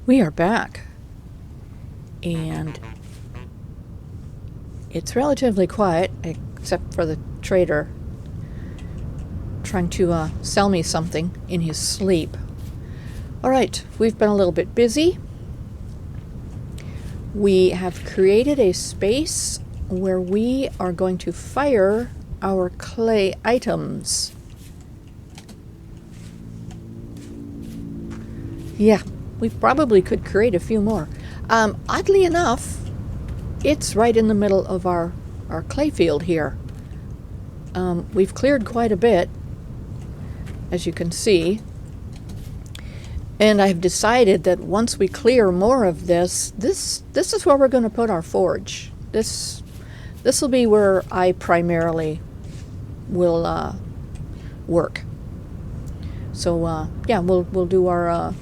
We are back, and it's relatively quiet, except for the trader trying to sell me something in his sleep. All right, we've been a little bit busy. We have created a space where we are going to fire our clay items. Yeah, we probably could create a few more. Oddly enough, it's right in the middle of our clay field here. We've cleared quite a bit, as you can see. And I've decided that once we clear more of this is where we're going to put our forge. This will be where I primarily will work. So yeah, we'll do our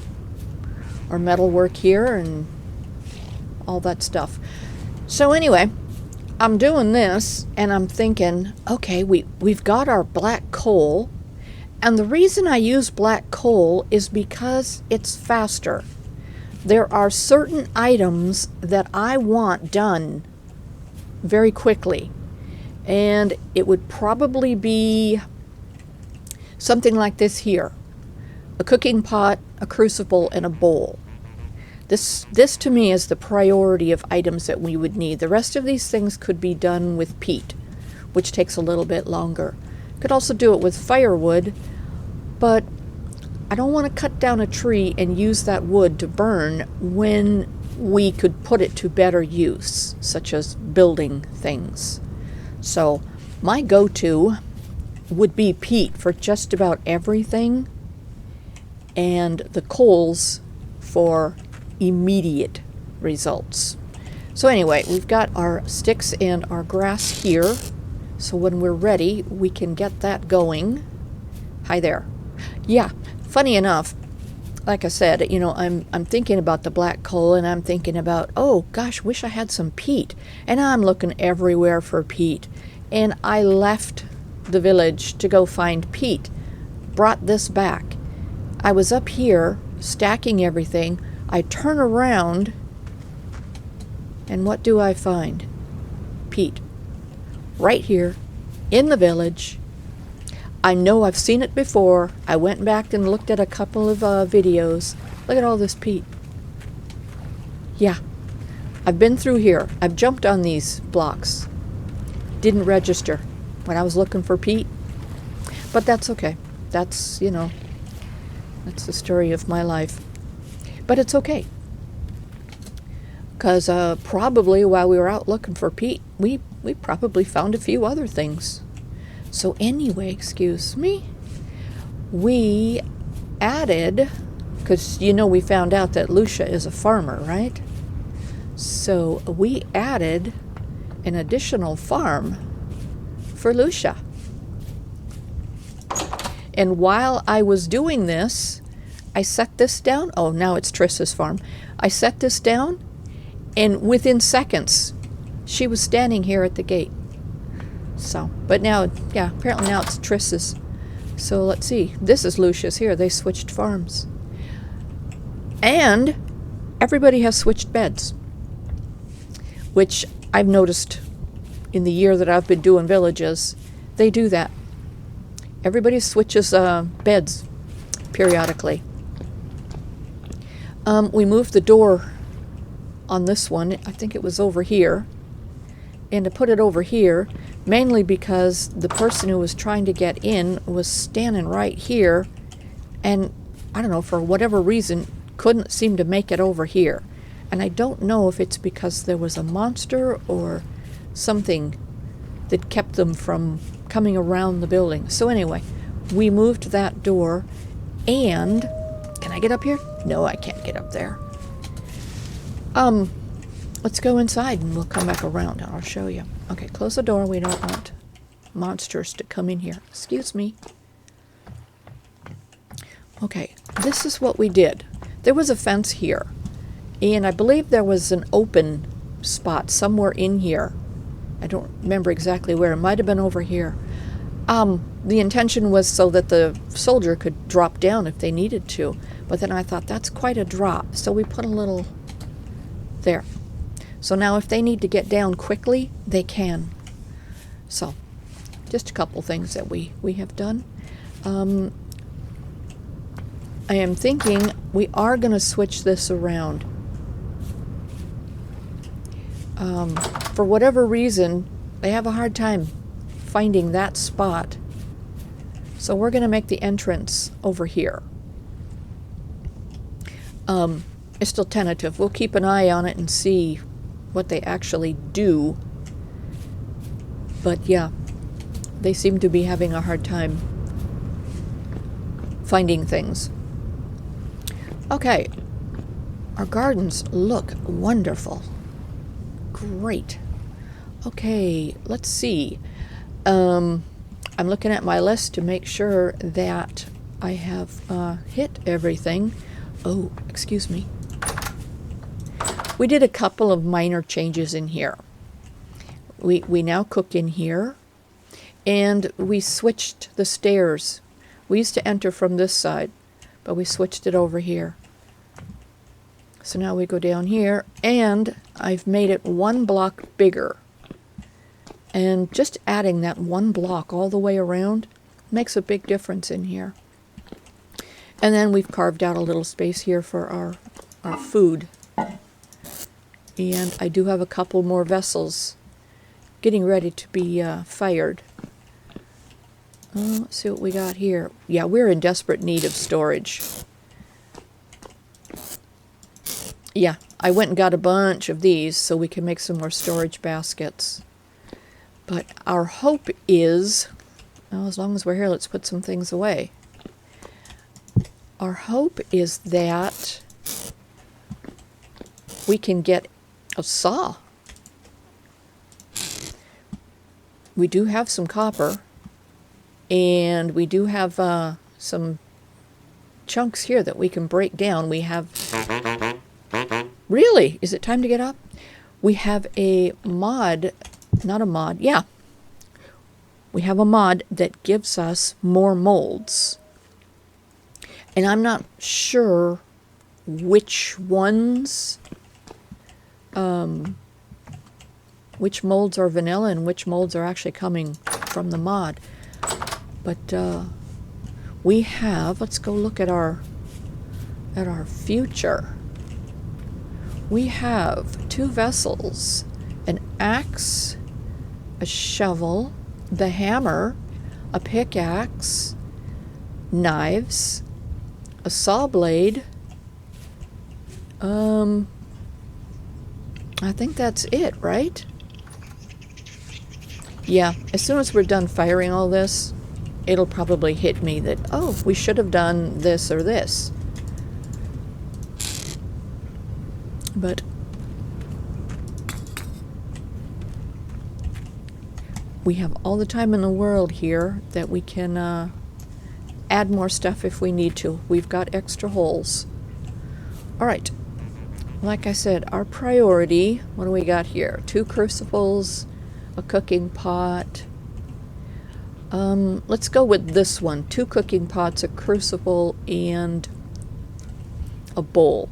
metal work here and all that stuff. So anyway, I'm doing this and I'm thinking, okay, we've got our black coal. And the reason I use black coal is because it's faster. There are certain items that I want done very quickly. And it would probably be something like this here. A cooking pot, a crucible, and a bowl. This to me is the priority of items that we would need. The rest of these things could be done with peat, which takes a little bit longer. Could also do it with firewood, but I don't want to cut down a tree and use that wood to burn when we could put it to better use, such as building things. So my go-to would be peat for just about everything, and the coals for immediate results. So anyway, we've got our sticks and our grass here. So when we're ready, we can get that going. Hi there. Yeah, funny enough, like I said, you know, I'm thinking about the black coal, and I'm thinking about, oh gosh, wish I had some peat. And I'm looking everywhere for peat. And I left the village to go find peat. Brought this back. I was up here stacking everything. I turn around, and what do I find? Peat. Right here, in the village. I know I've seen it before. I went back and looked at a couple of videos. Look at all this peat. Yeah, I've been through here. I've jumped on these blocks. Didn't register when I was looking for peat. But that's okay. That's, you know, that's the story of my life. But it's okay. Because probably while we were out looking for peat, we probably found a few other things. So anyway, excuse me, we added, because you know we found out that Lucia is a farmer, right? So we added an additional farm for Lucia. And while I was doing this, I set this down. Oh, now it's Triss's farm. I set this down, and within seconds, she was standing here at the gate. So, but now, yeah, apparently now it's Triss's. So let's see. This is Lucia's here. They switched farms. And everybody has switched beds, which I've noticed in the year that I've been doing villages. They do that. Everybody switches beds periodically. We moved the door on this one. I think it was over here. And to put it over here, mainly because the person who was trying to get in was standing right here, and I don't know, for whatever reason, couldn't seem to make it over here. And I don't know if it's because there was a monster or something that kept them from coming around the building. So anyway, we moved that door, and can I get up here? No, I can't get up there. Let's go inside and we'll come back around and I'll show you. Okay, close the door. We don't want monsters to come in here. Excuse me. Okay, this is what we did. There was a fence here, and I believe there was an open spot somewhere in here. I don't remember exactly where. It might have been over here. The intention was so that the soldier could drop down if they needed to. But then I thought, that's quite a drop. So we put a little there. So now if they need to get down quickly, they can. So just a couple things that we have done. I am thinking we are going to switch this around. For whatever reason, they have a hard time finding that spot. So we're going to make the entrance over here. It's still tentative. We'll keep an eye on it and see what they actually do. But yeah, they seem to be having a hard time finding things. Okay, our gardens look wonderful. Great. Okay, let's see. I'm looking at my list to make sure that I have hit everything. Oh, excuse me. We did a couple of minor changes in here. We now cook in here, and we switched the stairs. We used to enter from this side, but we switched it over here. So now we go down here, and I've made it 1 block bigger. And just adding that 1 block all the way around makes a big difference in here. And then we've carved out a little space here for our food. And I do have a couple more vessels getting ready to be fired. Let's see what we got here. Yeah, we're in desperate need of storage. Yeah, I went and got a bunch of these so we can make some more storage baskets. But our hope is, well, as long as we're here, let's put some things away. Our hope is that we can get a saw. We do have some copper, and we do have some chunks here that we can break down. We have... Really? Is it time to get up? We have a mod, not a mod, yeah. We have a mod that gives us more molds. And I'm not sure which ones, which molds are vanilla and which molds are actually coming from the mod. But we have, let's go look at our future. We have 2 vessels, an axe, a shovel, the hammer, a pickaxe, knives, a saw blade. I think that's it, right? Yeah, as soon as we're done firing all this, it'll probably hit me that, oh, we should have done this or this. But we have all the time in the world here that we can add more stuff if we need to. We've got extra holes. All right. Like I said, our priority, what do we got here? 2 crucibles, a cooking pot. Let's go with this one. 2 cooking pots, a crucible, and a bowl.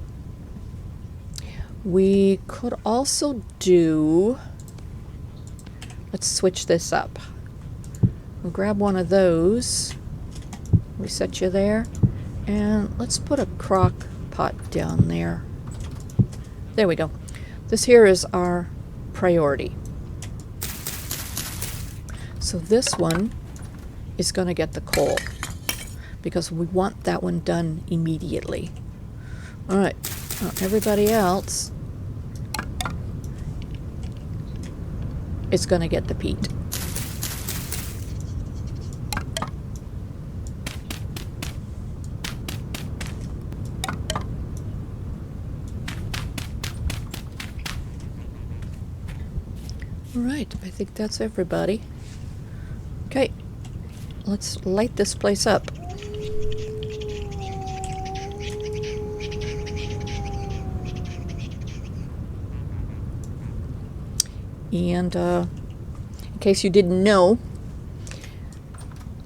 We could also do, let's switch this up. We'll grab one of those. We set you there. And let's put a crock pot down there. There we go. This here is our priority. So this one is going to get the coal because we want that one done immediately. All right. Everybody else is going to get the peat. All right, I think that's everybody. Okay, let's light this place up. And in case you didn't know,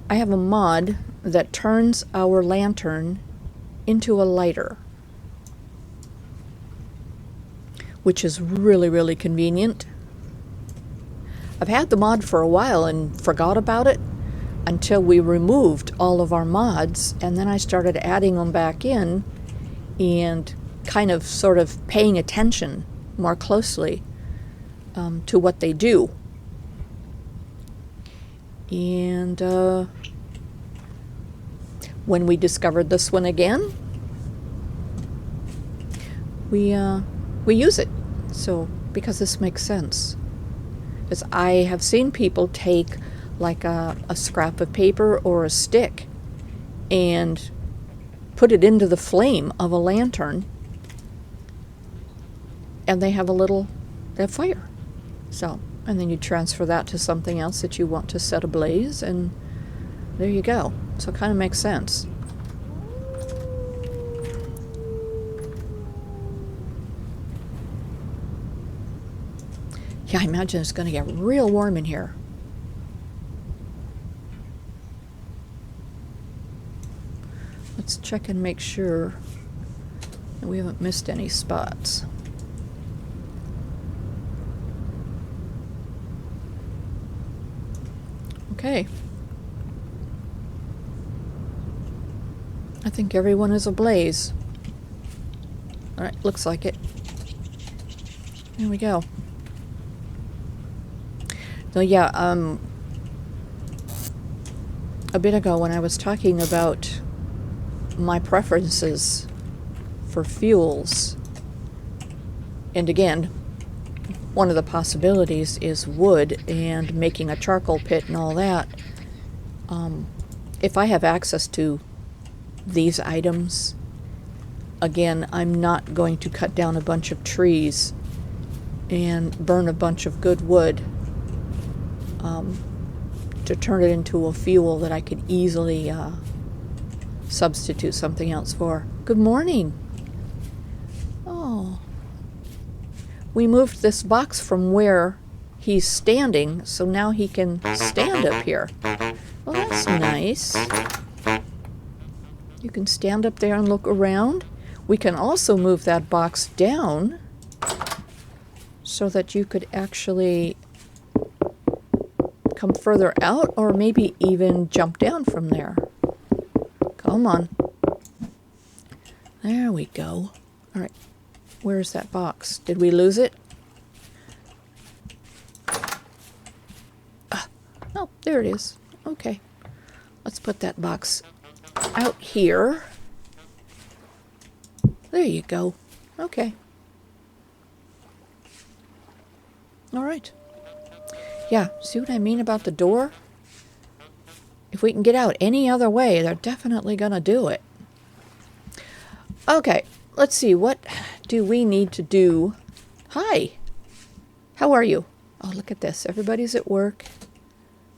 I have a mod that turns our lantern into a lighter, which is really, really convenient. I've had the mod for a while and forgot about it until we removed all of our mods, and then I started adding them back in and kind of sort of paying attention more closely to what they do. And when we discovered this one again, we use it. So, because this makes sense. Because I have seen people take like a scrap of paper or a stick and put it into the flame of a lantern, and they have they have fire. So, and then you transfer that to something else that you want to set ablaze, and there you go. So it kind of makes sense. Yeah, I imagine it's going to get real warm in here. Let's check and make sure that we haven't missed any spots. Okay. I think everyone is ablaze. All right, looks like it. There we go. So yeah, a bit ago when I was talking about my preferences for fuels, and again, one of the possibilities is wood and making a charcoal pit and all that. If I have access to these items, again, I'm not going to cut down a bunch of trees and burn a bunch of good wood to turn it into a fuel that I could easily substitute something else for. Good morning. Oh. We moved this box from where he's standing, so now he can stand up here. Well, that's nice. You can stand up there and look around. We can also move that box down so that you could actually come further out, or maybe even jump down from there. Come on. There we go. All right. Where's that box? Did we lose it? Oh, there it is. Okay. Let's put that box out here. There you go. Okay. All right. Yeah, see what I mean about the door? If we can get out any other way, they're definitely going to do it. Okay, let's see. What do we need to do? Hi. How are you? Oh, look at this. Everybody's at work.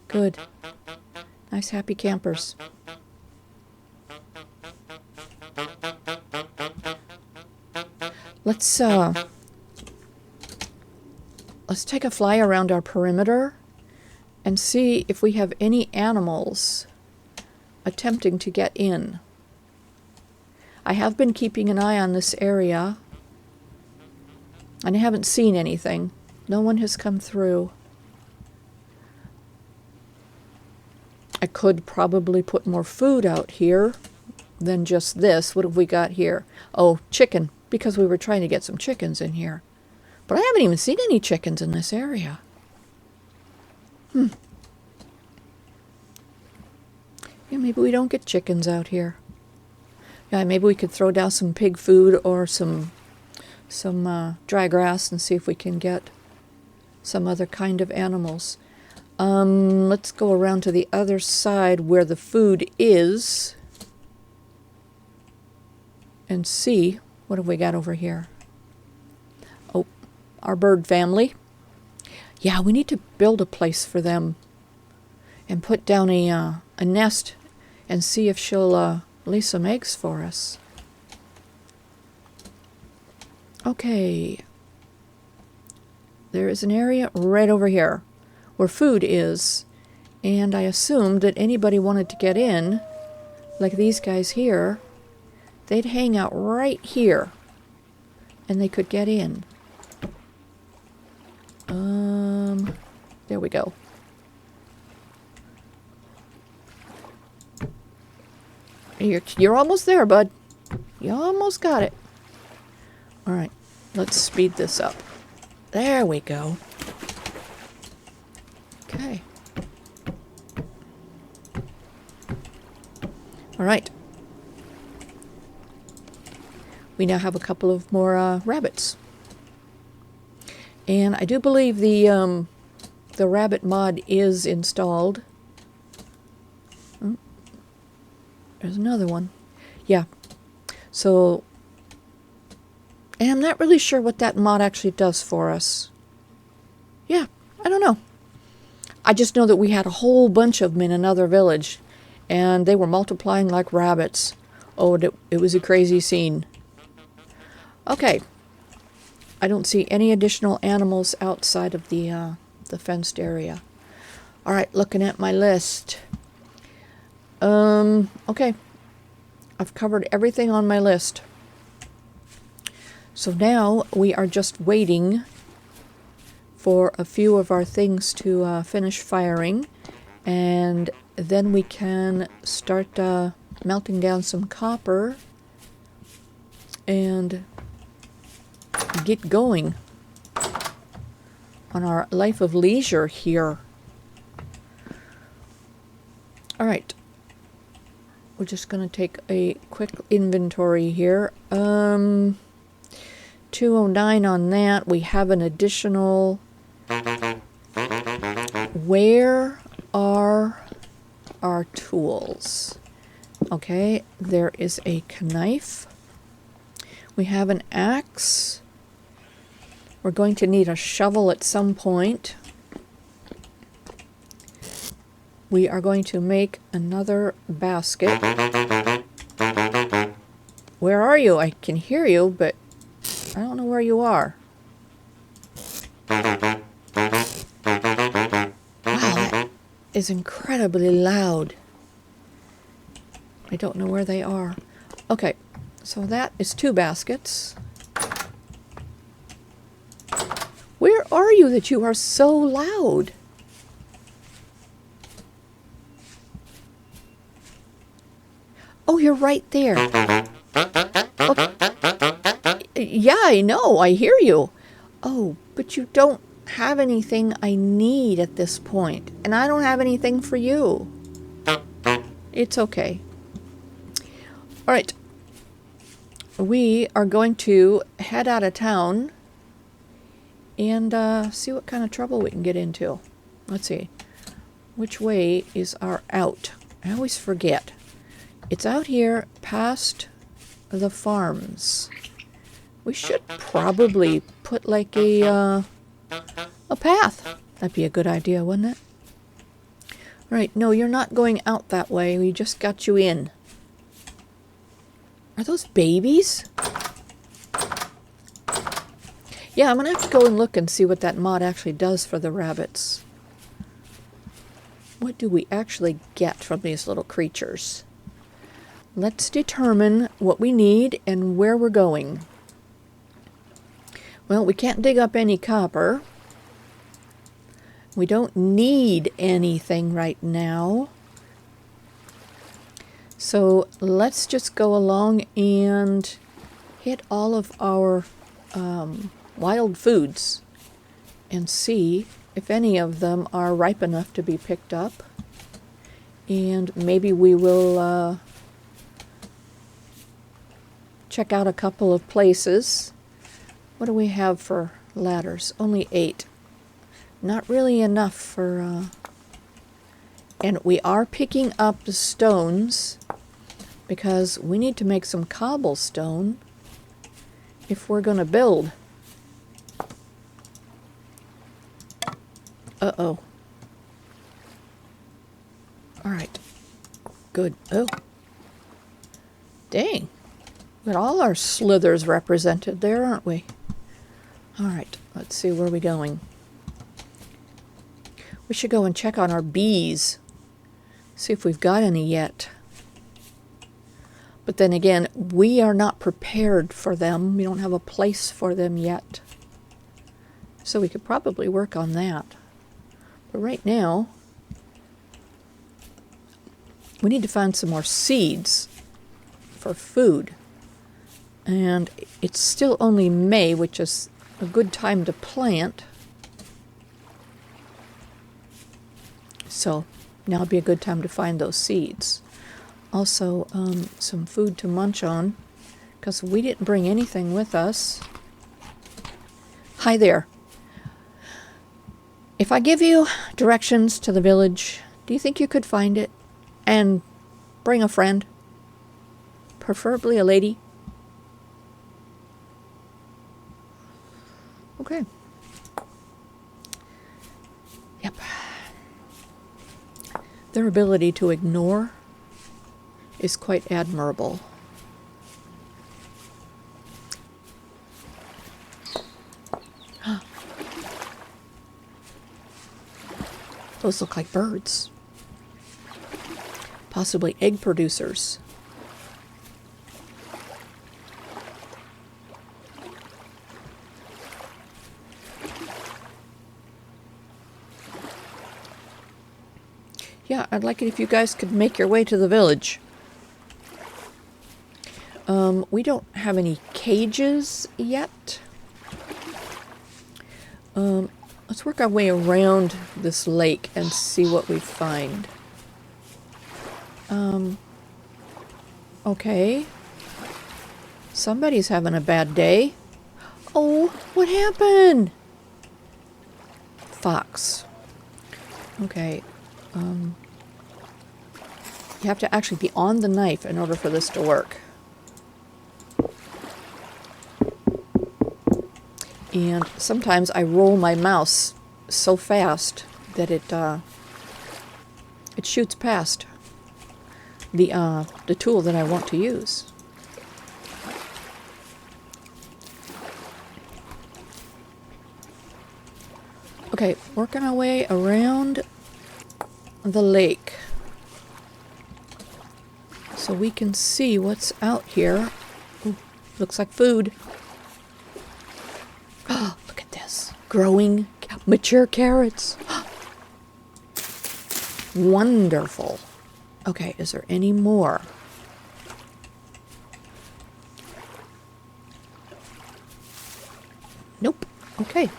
Good. Nice, happy campers. Let's take a fly around our perimeter and see if we have any animals attempting to get in. I have been keeping an eye on this area, and I haven't seen anything. No one has come through. I could probably put more food out here than just this. What have we got here? Oh, chicken, because we were trying to get some chickens in here. But I haven't even seen any chickens in this area. Yeah, maybe we don't get chickens out here. Yeah, maybe we could throw down some pig food or some dry grass and see if we can get some other kind of animals. Let's go around to the other side where the food is and see what have we got over here. Oh, our bird family. Yeah, we need to build a place for them and put down a nest and see if she'll lay some eggs for us. Okay. There is an area right over here where food is, and I assumed that anybody wanted to get in, like these guys here, they'd hang out right here, and they could get in. There we go. You're almost there, bud. You almost got it. All right, let's speed this up. There we go. Okay. All right. We now have a couple of more rabbits. And I do believe the rabbit mod is installed. Oh, there's another one. Yeah. So, and I'm not really sure what that mod actually does for us. Yeah, I don't know. I just know that we had a whole bunch of them in another village, and they were multiplying like rabbits. Oh, it was a crazy scene. Okay. I don't see any additional animals outside of the fenced area. All right, looking at my list. Okay. I've covered everything on my list. So now we are just waiting for a few of our things to finish firing, and then we can start melting down some copper and get going on our life of leisure here. All right. We're just going to take a quick inventory here. 209 on that. We have an additional... Where are our tools? Okay, there is a knife. We have an axe. We're going to need a shovel at some point. We are going to make another basket. Where are you? I can hear you, but I don't know where you are. Wow, that is incredibly loud. I don't know where they are. Okay, so that is 2 baskets. Where are you that you are so loud? Oh, you're right there. Okay. Yeah, I know. I hear you. Oh, but you don't have anything I need at this point. And I don't have anything for you. It's okay. All right. We are going to head out of town and see what kind of trouble we can get into. Let's see. Which way is our out? I always forget. It's out here past the farms. We should probably put like a path. That'd be a good idea, wouldn't it? Right, no, you're not going out that way. We just got you in. Are those babies? Yeah, I'm going to have to go and look and see what that mod actually does for the rabbits. What do we actually get from these little creatures? Let's determine what we need and where we're going. Well, we can't dig up any copper. We don't need anything right now. So let's just go along and hit all of our wild foods and see if any of them are ripe enough to be picked up. And maybe we will check out a couple of places. What do we have for ladders? Only 8. Not really enough for... And we are picking up the stones because we need to make some cobblestone if we're going to build. Uh-oh. All right. Good. Oh. Dang. Got all our slithers represented there, aren't we? All right. Let's see, where are we going? We should go and check on our bees. See if we've got any yet. But then again, we are not prepared for them. We don't have a place for them yet. So we could probably work on that. But right now, we need to find some more seeds for food. And it's still only May, which is a good time to plant. So now would be a good time to find those seeds. Also, some food to munch on, because we didn't bring anything with us. Hi there. If I give you directions to the village, do you think you could find it and bring a friend? Preferably a lady. Okay. Yep. Their ability to ignore is quite admirable. Those look like birds. Possibly egg producers. Yeah, I'd like it if you guys could make your way to the village. We don't have any cages yet. Let's work our way around this lake and see what we find. Okay. Somebody's having a bad day. Oh, what happened? Fox. Okay. You have to actually be on the knife in order for this to work. And sometimes I roll my mouse so fast that it shoots past the tool that I want to use. Okay, working our way around the lake so we can see what's out here. Ooh, looks like food. Oh, look at this. Growing, mature carrots. Wonderful. Okay, is there any more? Nope. Okay.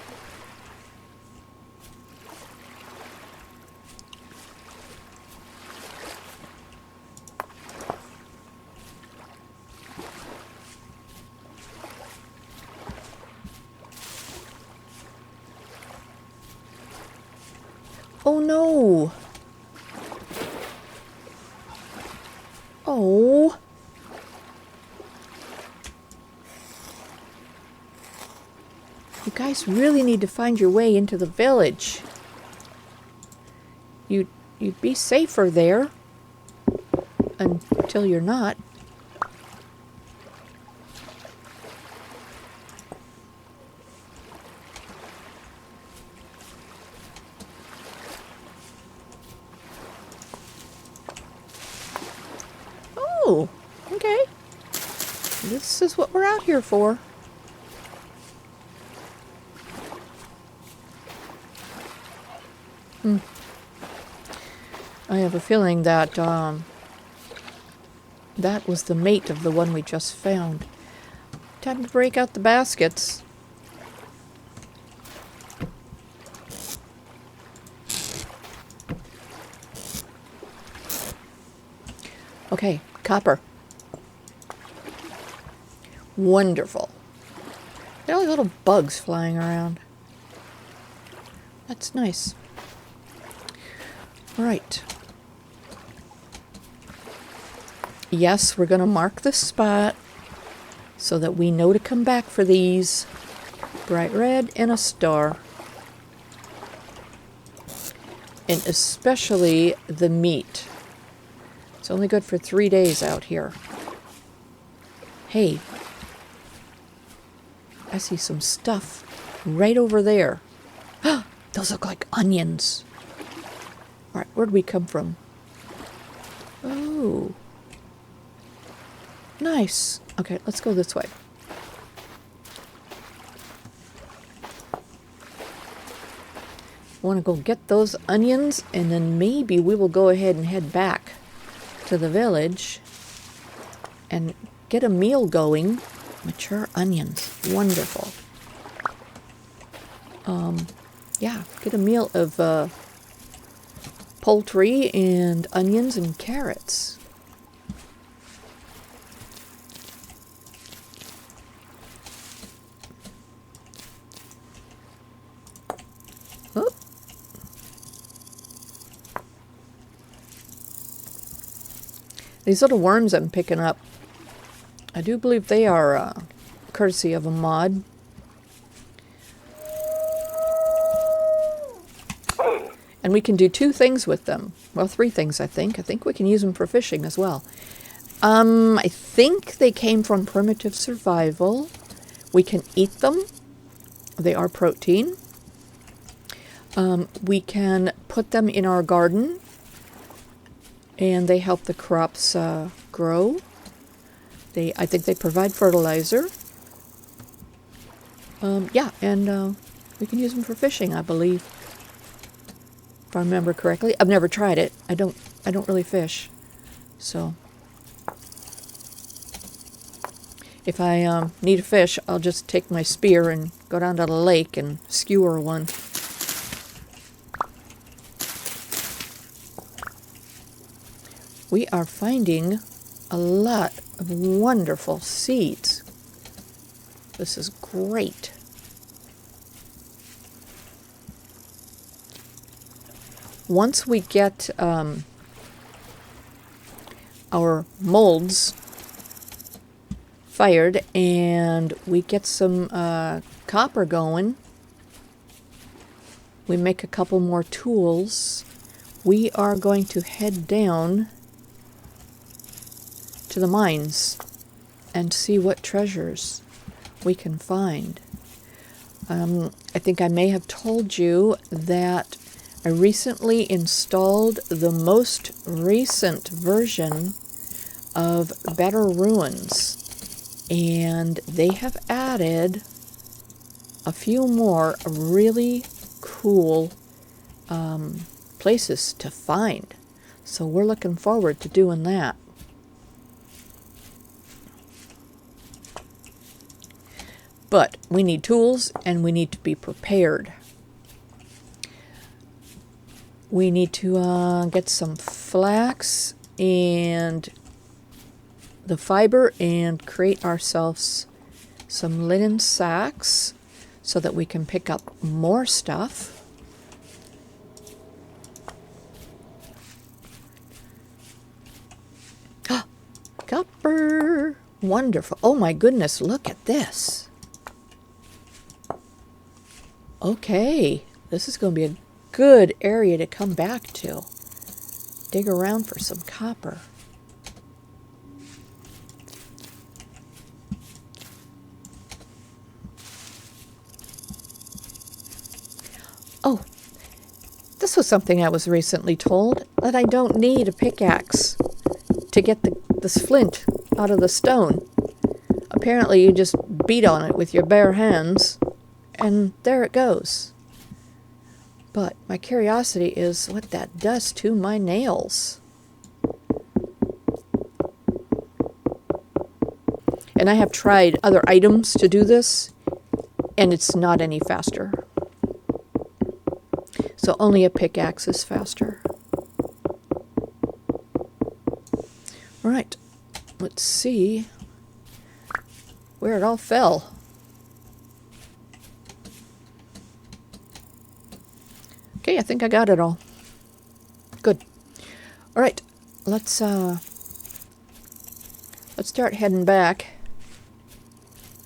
Oh no! Oh! You guys really need to find your way into the village. You'd be safer there until you're not. Oh, okay. This is what we're out here for. I have a feeling that that was the mate of the one we just found. Time to break out the baskets. Okay, copper. Wonderful. There are little bugs flying around. That's nice. Right. Yes, we're going to mark the spot so that we know to come back for these. Bright red and a star. And especially the meat. It's only good for 3 days out here. Hey, I see some stuff right over there. Those look like onions. All right, where'd we come from? Oh. Nice. Okay, let's go this way. Want to go get those onions, and then maybe we will go ahead and head back to the village and get a meal going. Mature onions. Wonderful. Yeah, get a meal of poultry and onions and carrots. Oh. These little worms I'm picking up, I do believe they are courtesy of a mod. And we can do 2 things with them. Well, 3 things, I think. I think we can use them for fishing as well. I think they came from primitive survival. We can eat them. They are protein. We can put them in our garden, and they help the crops grow. I think they provide fertilizer. Yeah, and we can use them for fishing, I believe. If I remember correctly. I've never tried it. I don't really fish. So if I need a fish, I'll just take my spear and go down to the lake and skewer one. We are finding a lot of wonderful seeds. This is great. Once we get our molds fired and we get some copper going, we make a couple more tools, we are going to head down to the mines and see what treasures we can find. I think I may have told you that I recently installed the most recent version of Better Ruins, and they have added a few more really cool places to find. So we're looking forward to doing that. But we need tools, and we need to be prepared. We need to get some flax and the fiber and create ourselves some linen sacks so that we can pick up more stuff. Copper! Wonderful. Oh my goodness, look at this. Okay, this is going to be a good area to come back to. Dig around for some copper. Oh, this was something I was recently told, that I don't need a pickaxe to get this flint out of the stone. Apparently you just beat on it with your bare hands, and there it goes. But my curiosity is what that does to my nails. And I have tried other items to do this, and it's not any faster. So only a pickaxe is faster. All right, let's see where it all fell. Okay, I think I got it all. Good. All right, let's start heading back.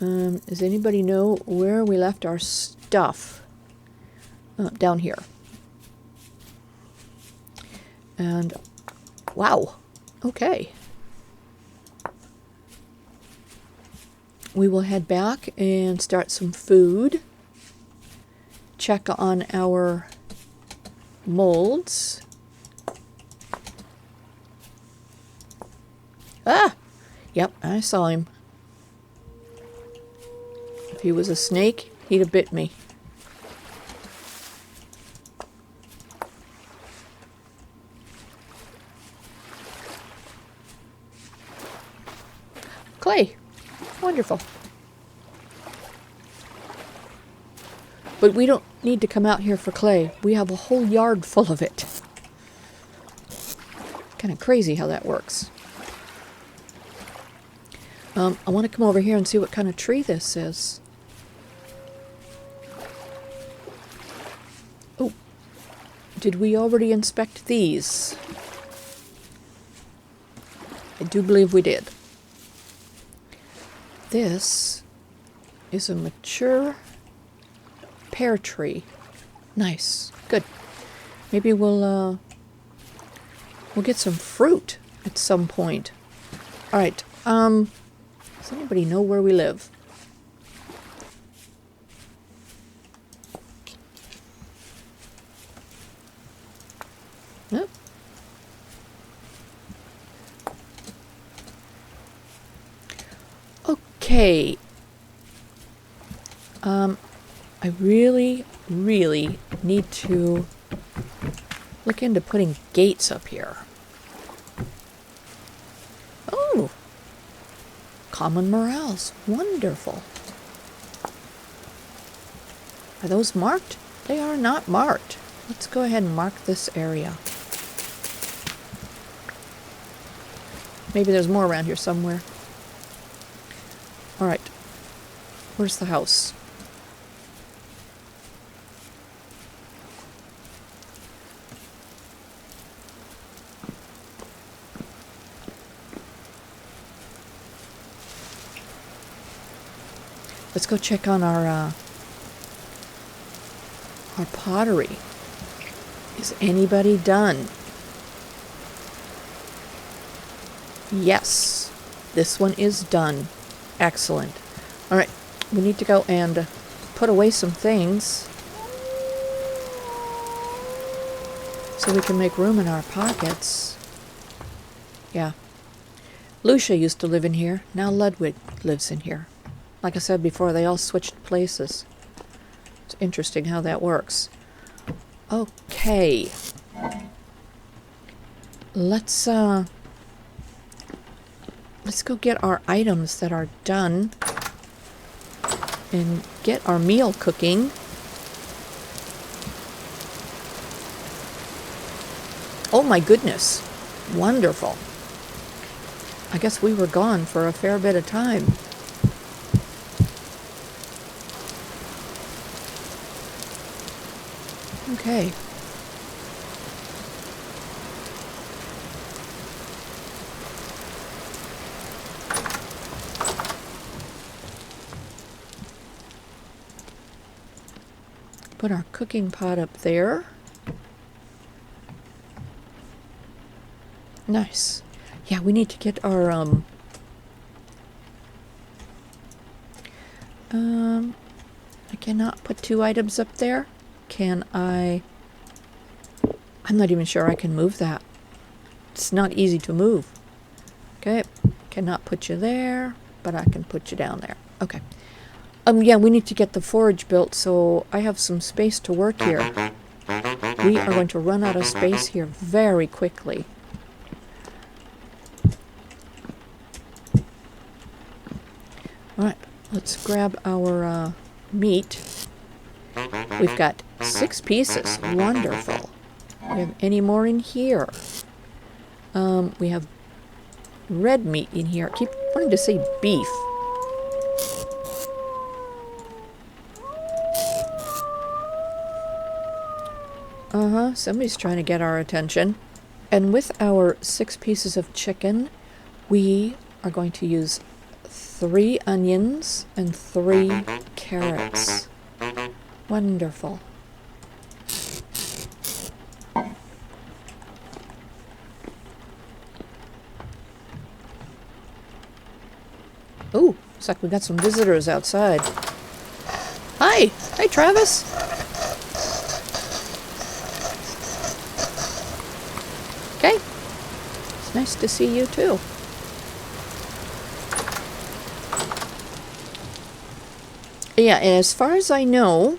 Does anybody know where we left our stuff? Down here. And wow. Okay. We will head back and start some food. Check on our molds. Yep, I saw him. If he was a snake, he'd have bit me. Clay. Wonderful. But we don't need to come out here for clay. We have a whole yard full of it. Kind of crazy how that works. I want to come over here and see what kind of tree this is. Oh, did we already inspect these? I do believe we did. This is a mature pear tree. Nice. Good. Maybe we'll get some fruit at some point. All right. Does anybody know where we live? Nope. Okay. I really need to look into putting gates up here. Oh, common morels. Wonderful. Are those marked? They are not marked. Let's go ahead and mark this area. Maybe there's more around here somewhere. All right. Where's the house? Let's go check on our pottery. Is anybody done? Yes, this one is done. Excellent. All right, we need to go and put away some things so we can make room in our pockets. Yeah. Lucia used to live in here. Now Ludwig lives in here. Like I said before, they all switched places. It's interesting how that works. Okay. Let's go get our items that are done and get our meal cooking. Oh my goodness. Wonderful. I guess we were gone for a fair bit of time. Okay. Put our cooking pot up there. Nice. Yeah, we need to get our I cannot put 2 items up there. Can I? I'm not even sure I can move that. It's not easy to move. Okay, cannot put you there, but I can put you down there. Okay. Yeah, we need to get the forge built, so I have some space to work here. We are going to run out of space here very quickly. Alright, let's grab our meat. We've got 6 pieces. Wonderful. We have any more in here? We have red meat in here. I keep wanting to say beef. Somebody's trying to get our attention. And with our 6 pieces of chicken, we are going to use 3 onions and 3 carrots. Wonderful. Ooh, looks like we got some visitors outside. Hi! Hi, Travis! Okay. It's nice to see you, too. Yeah, and as far as I know,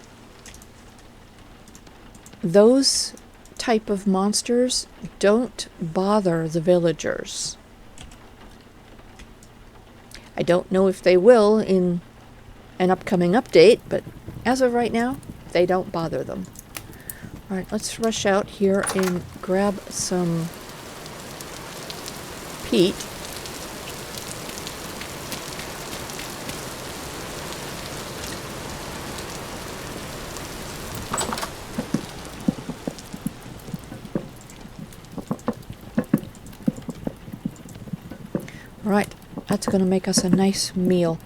those type of monsters don't bother the villagers. I don't know if they will in an upcoming update, but as of right now, they don't bother them. Alright, let's rush out here and grab some peat. Alright, that's going to make us a nice meal.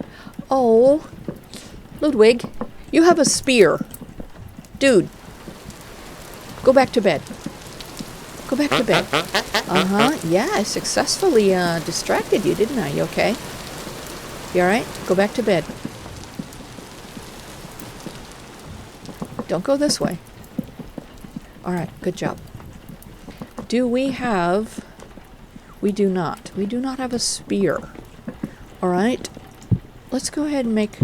Oh, Ludwig, you have a spear. Dude, go back to bed. Go back to bed. Uh-huh, yeah, I successfully distracted you, didn't I? You okay? You alright? Go back to bed. Don't go this way. Alright, good job. Do we have... We do not. We do not have a spear. Alright. Let's go ahead and make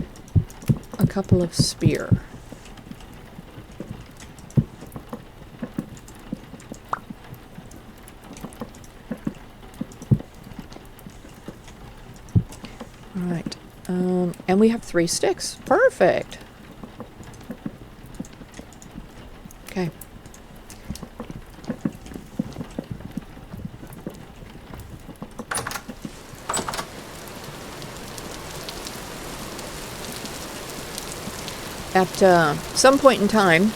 a couple of spear. Alright. And we have 3 sticks. Perfect. Okay. At some point in time,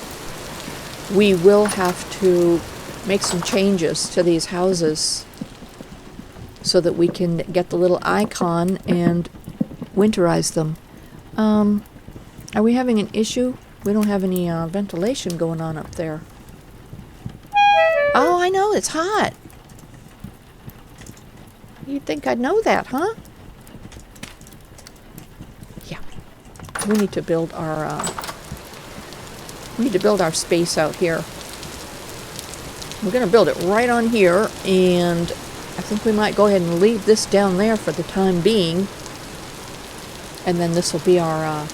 we will have to make some changes to these houses so that we can get the little icon and winterize them. Are we having an issue? We don't have any ventilation going on up there. Oh, I know, it's hot. You'd think I'd know that, huh? Yeah. We need to build our space out here. We're going to build it right on here, and I think we might go ahead and leave this down there for the time being. And then this will be our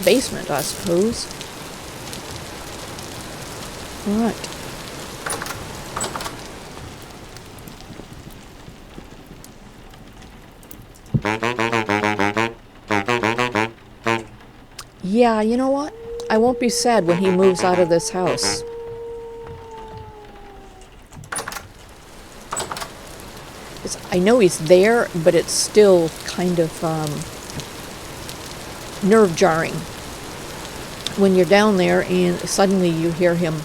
basement, I suppose. All right. Yeah, you know what? I won't be sad when he moves out of this house. I know he's there, but it's still kind of nerve-jarring when you're down there and suddenly you hear him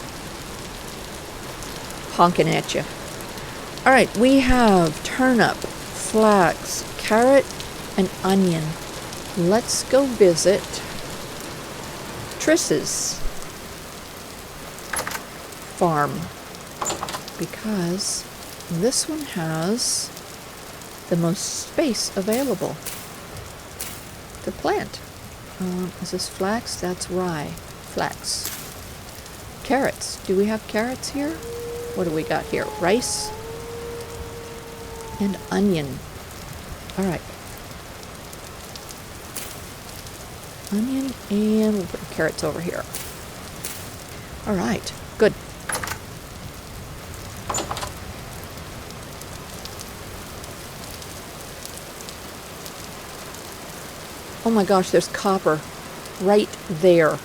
honking at you. Alright, we have turnip, flax, carrot, and onion. Let's go visit Triss's farm, because this one has the most space available to plant. Is this flax? That's rye. Flax. Carrots. Do we have carrots here? What do we got here? Rice and onion. Alright. Onion, and we'll put the carrots over here. Alright, good. Oh my gosh, there's copper right there. I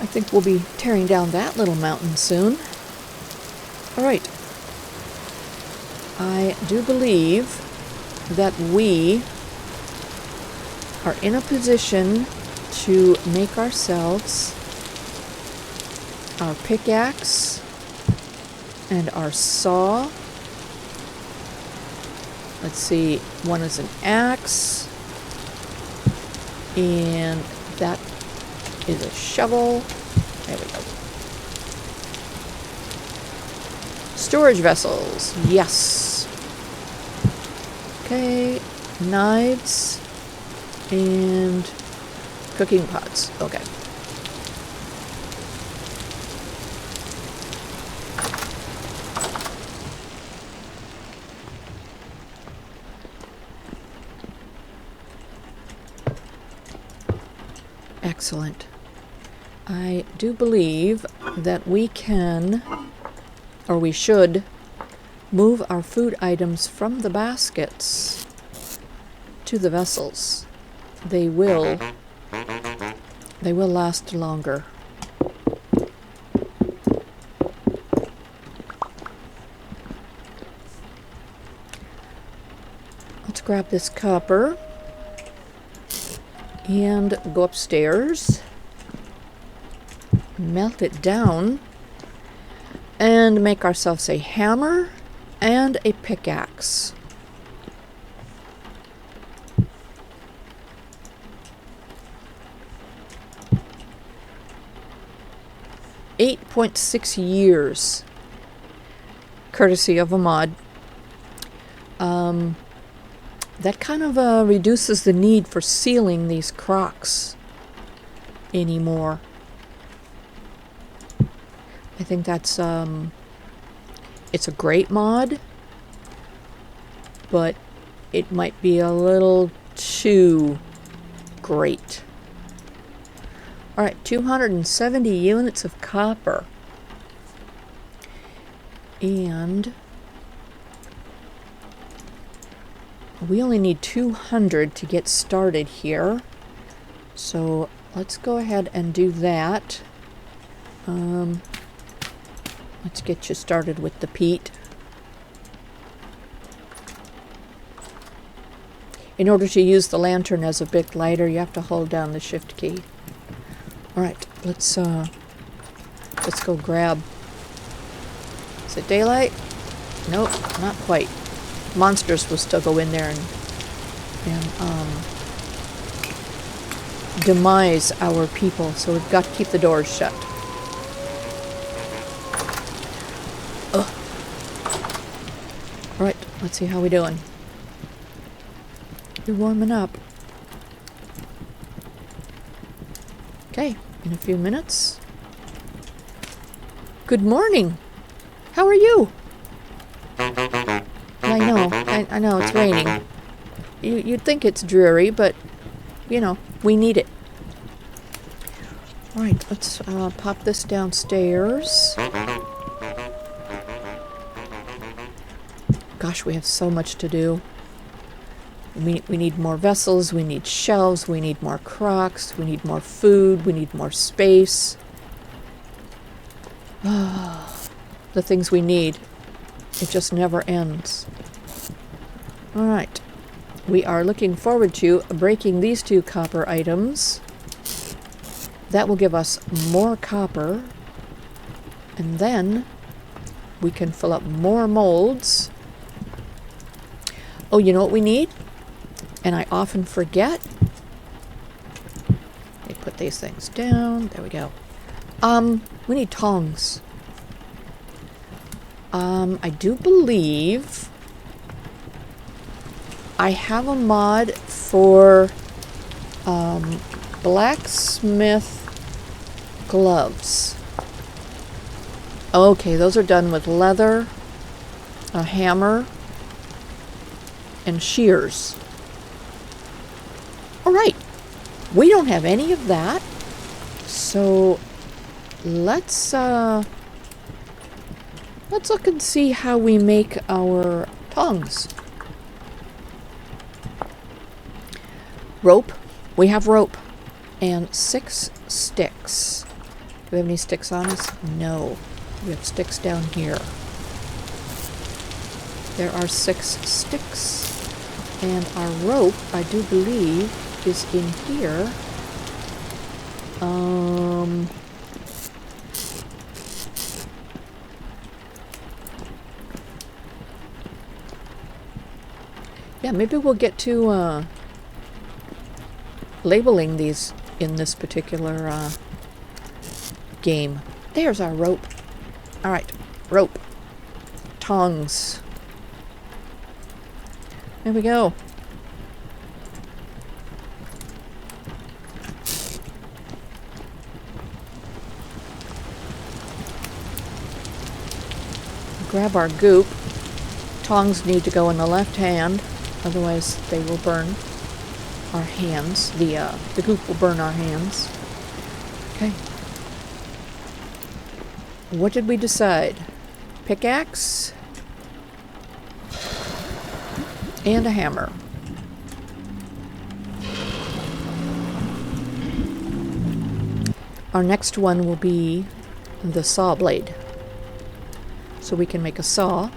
think we'll be tearing down that little mountain soon. Alright. I do believe that we are in a position to make ourselves our pickaxe and our saw. Let's see, one is an axe, and that is a shovel. There we go. Storage vessels, yes. Okay, knives and cooking pots, okay. Excellent. I do believe that we can, or we should, move our food items from the baskets to the vessels. They will last longer. Let's grab this copper and go upstairs, melt it down, and make ourselves a hammer and a pickaxe. .6 years, courtesy of a mod. That kind of reduces the need for sealing these crocks anymore. I think that's it's a great mod, but it might be a little too great. Alright, 270 units of copper. And we only need 200 to get started here. So let's go ahead and do that. Let's get you started with the peat. In order to use the lantern as a big lighter, you have to hold down the shift key. Alright, let's go grab. Is it daylight? Nope, not quite. Monsters will still go in there and demise our people, so we've got to keep the doors shut. Ugh. Alright, let's see how we're doing. You're warming up. Okay, in a few minutes. Good morning. How are you? I know it's raining. You'd think it's dreary, but you know, we need it. Alright, let's pop this downstairs. Gosh, we have so much to do. We need more vessels, we need shelves, we need more crocks, we need more food, we need more space. The things we need. It just never ends. Alright. We are looking forward to breaking these two copper items. That will give us more copper. And then we can fill up more molds. Oh, you know what we need? And I often forget. Let me put these things down. There we go. We need tongs. I do believe I have a mod for Blacksmith Gloves. Okay, those are done with leather, a hammer, and shears. Alright, we don't have any of that, so let's look and see how we make our tongs. Rope. We have rope. And 6 sticks. Do we have any sticks on us? No. We have sticks down here. There are 6 sticks. And our rope, I do believe, is in here. Yeah, maybe we'll get to labeling these in this particular game. There's our rope. Alright, rope. Tongs. There we go. Grab our goop. Tongs need to go in the left hand, otherwise they will burn. our hands. The goop will burn our hands. Okay. What did we decide? Pickaxe and a hammer. Our next one will be the saw blade. So we can make a saw,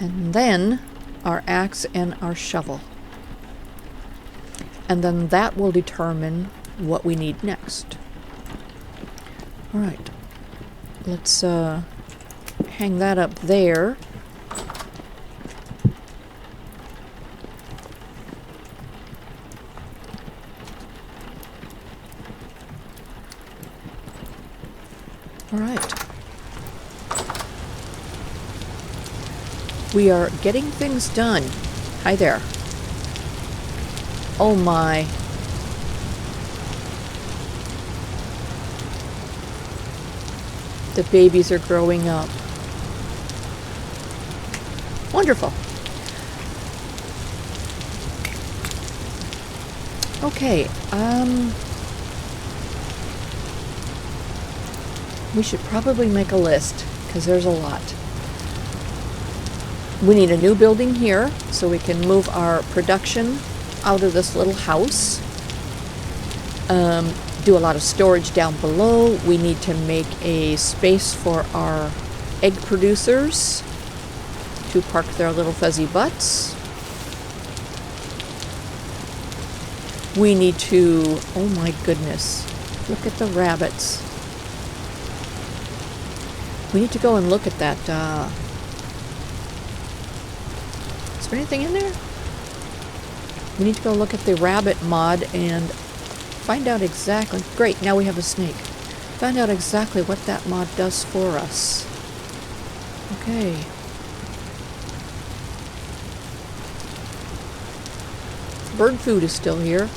and then our axe and our shovel. And then that will determine what we need next. All right. Let's hang that up there. All right. We are getting things done. Hi there. Oh my. The babies are growing up. Wonderful. Okay, we should probably make a list, because there's a lot. We need a new building here, so we can move our production out of this little house. Do a lot of storage down below. We need to make a space for our egg producers to park their little fuzzy butts. We need to, oh my goodness, look at the rabbits. We need to go and look at that. Is there anything in there? We need to go look at the rabbit mod and find out exactly. Great, now we have a snake. Find out exactly what that mod does for us. Okay. Bird food is still here.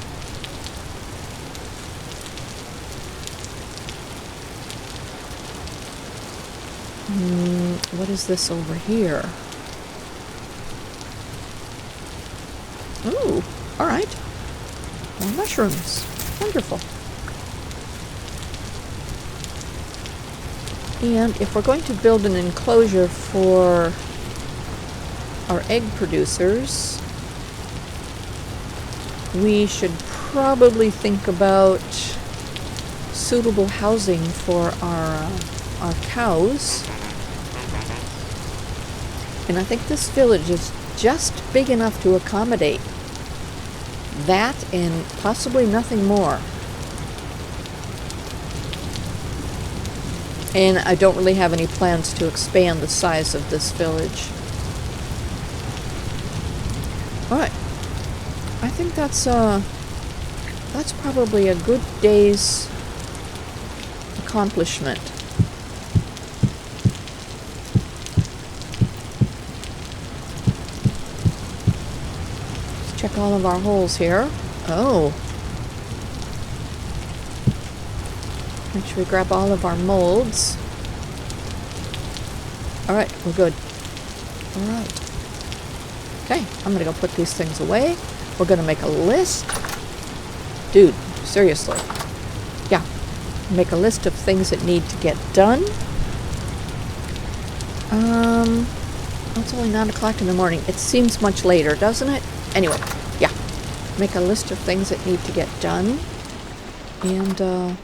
What is this over here? Ooh, all right. More mushrooms. Wonderful. And if we're going to build an enclosure for our egg producers, we should probably think about suitable housing for our cows. And I think this village is just big enough to accommodate that and possibly nothing more. And I don't really have any plans to expand the size of this village. Alright. I think that's probably a good day's accomplishment. Let's check all of our holes here. Oh. Make sure we grab all of our molds. Alright, we're good. Alright. Okay, I'm gonna go put these things away. We're gonna make a list. Dude, seriously. Yeah. Make a list of things that need to get done. It's only 9 o'clock in the morning. It seems much later, doesn't it? Anyway, yeah. Make a list of things that need to get done. And,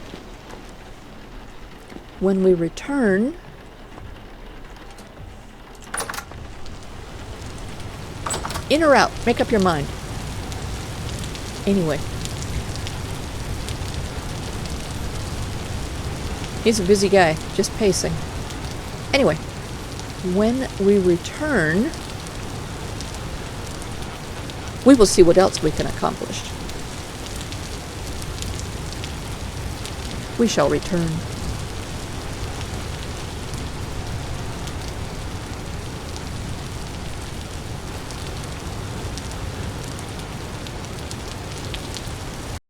when we return, in or out, make up your mind. Anyway. He's a busy guy, just pacing. Anyway, when we return, we will see what else we can accomplish. We shall return.